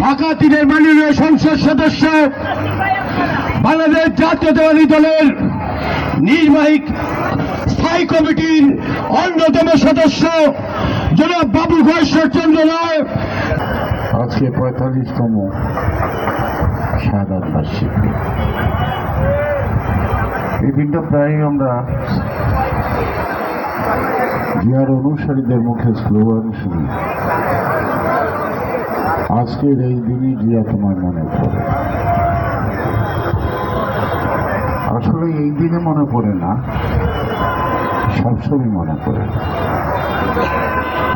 ঢাকা 3-এর মাননীয় সংসদ সদস্য, বাংলাদেশ জাতীয়তাবাদী দলের নির্বাহী স্থায়ী কমিটির অন্যতম সদস্য জনাব বাবু গয়েশ্বরচন্দ্র রায়। আজকে 45তম শাহাদাত বার্ষিকী। এই দিনটা প্রায় আমরা জিয়ার অনুসারীদের মুখে স্লোগান শুনি, আজকের এই দিনই জিয়া তোমার মনে পড়ে। আসলে এই দিনে মনে পড়ে না, সবসময় মনে পড়ে।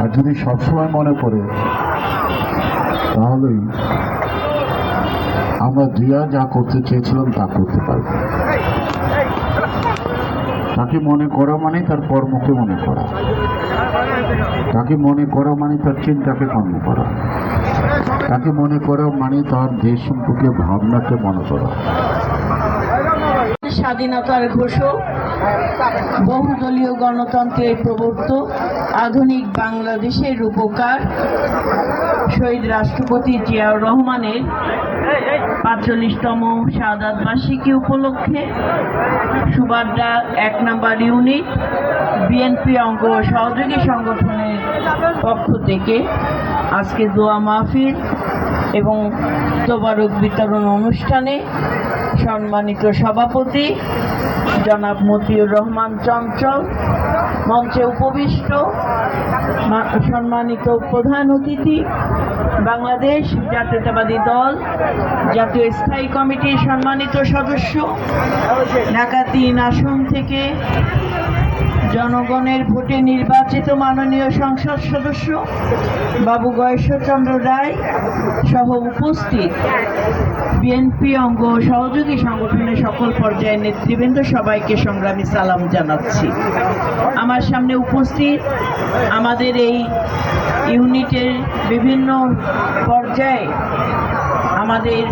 আর যদি সবসময় মনে পড়ে তাহলেই আমরা জিয়া যা করতে চেয়েছিলাম তা করতে পারব। তাকে মনে করা মানে তার কর্মকে মনে করা, তাকে মনে করা মানে তার চিন্তাকে কর্ম করা, তাকে মনে করা মানে তার দেশ সম্পর্কে ভাবনাকে মনে করা। স্বাধীনতার ঘোষক, বহুদলীয় গণতন্ত্রের প্রবর্তক, আধুনিক বাংলাদেশের রূপকার শহীদ রাষ্ট্রপতি জিয়াউর রহমানের 45তম শাহাদাত বার্ষিকী উপলক্ষে সুবাড্ডা 1 নম্বর ইউনিট বিএনপি অঙ্গ সহযোগী সংগঠনের পক্ষ থেকে আজকে দোয়া মাহফিল এবং তোবারক বিতরণ অনুষ্ঠানে সম্মানিত সভাপতি জনাব মতিউর রহমান চঞ্চল, মঞ্চে উপবিষ্ট সম্মানিত প্রধান অতিথি, বাংলাদেশ জাতীয়তাবাদী দল জাতীয় স্থায়ী কমিটির সম্মানিত সদস্য, ঢাকা 3 আসন থেকে জনগণের ভোটে নির্বাচিত মাননীয় সংসদ সদস্য বাবু গয়েশ্বরচন্দ্র রায় সহ উপস্থিত বিএনপি অঙ্গ সহযোগী সংগঠনের সকল পর্যায়ের নেতৃবৃন্দ, সবাইকে সংগ্রামী সালাম জানাচ্ছি। আমার সামনে উপস্থিত আমাদের এই ইউনিটের বিভিন্ন পর্যায়ে আমাদের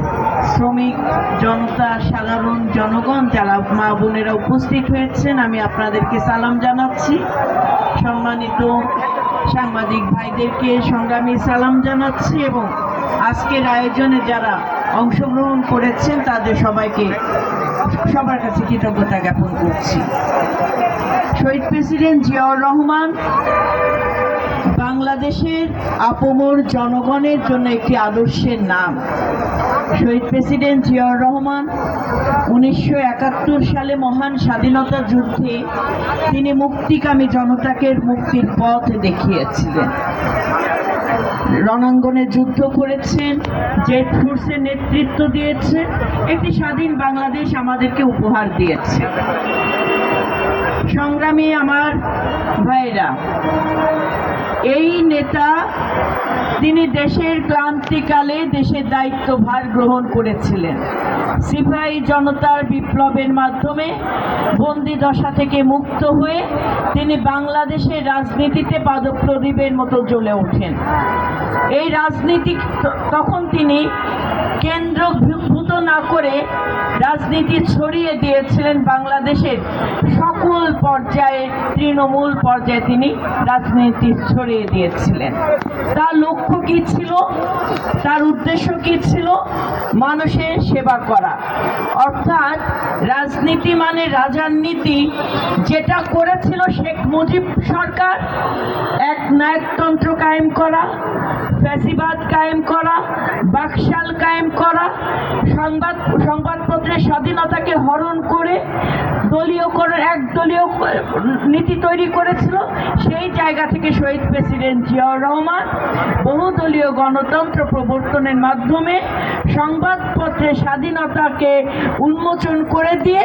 শ্রমিক জনতা, সাধারণ জনগণ, যারা মা বোনেরা উপস্থিত হয়েছেন, আমি আপনাদেরকে সালাম জানাচ্ছি। সম্মানিত সাংবাদিক ভাইদেরকে সংগ্রামী সালাম জানাচ্ছি এবং আজকের আয়োজনে যারা অংশগ্রহণ করেছেন তাদের সবাইকে সবার কাছে কৃতজ্ঞতা জ্ঞাপন করছি। শহীদ প্রেসিডেন্ট জিয়াউর রহমান বাংলাদেশের আপামর জনগণের জন্য একটি আদর্শের নাম। শহীদ প্রেসিডেন্ট জিয়াউর রহমান 1971 সালে মহান স্বাধীনতা যুদ্ধে তিনি মুক্তিকামী জনতাকে মুক্তির পথ দেখিয়েছিলেন। রণাঙ্গনে যুদ্ধ করেছেন, জেট ফোর্সের নেতৃত্ব দিয়েছে, একটি স্বাধীন বাংলাদেশ আমাদেরকে উপহার দিয়েছে। সংগ্রামী আমার ভাইরা, এই নেতা তিনি দেশের ক্লান্তিকালে দেশের দায়িত্বভার গ্রহণ করেছিলেন। সিপাহী জনতার বিপ্লবের মাধ্যমে বন্দি দশা থেকে মুক্ত হয়ে তিনি বাংলাদেশের রাজনীতিতে পাদপ্রদীপের মতো জ্বলে ওঠেন। এই রাজনীতি তখন তিনি কেন্দ্রভূত না করে রাজনীতি ছড়িয়ে দিয়েছিলেন বাংলাদেশের সকল পর্যায়ে, তৃণমূল পর্যায়ে তিনি রাজনীতি ছড়িয়ে দিয়েছিলেন। তার লক্ষ্য কি ছিল, তার উদ্দেশ্য কি ছিল? মানুষের সেবা করা। অর্থাৎ রাজনীতি মানে রাজার নীতি, যেটা করেছিল শেখ মুজিব সরকার, এক নায়কতন্ত্র কায়েম করা, ফ্যাসিবাদ কায়েম করা, বাকশাল কায়েম করা, সংবাদপত্রের স্বাধীনতাকে হরণ করে একদলীয় নীতি তৈরি করেছিল। সেই জায়গা থেকে শহীদ প্রেসিডেন্ট জিয়াউর রহমান বহুদলীয় গণতন্ত্র প্রবর্তনের মাধ্যমে সংবাদপত্রের স্বাধীনতাকে উন্মোচন করে দিয়ে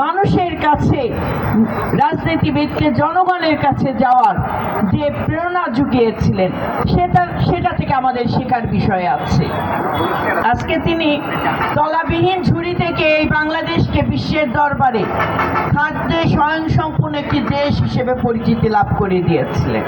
মানুষের কাছে, রাজনীতিবিদকে জনগণের কাছে যাওয়ার যে প্রেরণা জুগিয়েছিলেন, সেটা থেকে আমাদের শেখার বিষয় আছে। আজকে তিনি তলাবিহীন ঝুড়ি থেকে এই বাংলাদেশকে বিশ্বের দরবারে খাদ্যে স্বয়ংসম্পূর্ণ একটি দেশ হিসেবে পরিচিতি লাভ করে দিয়েছিলেন।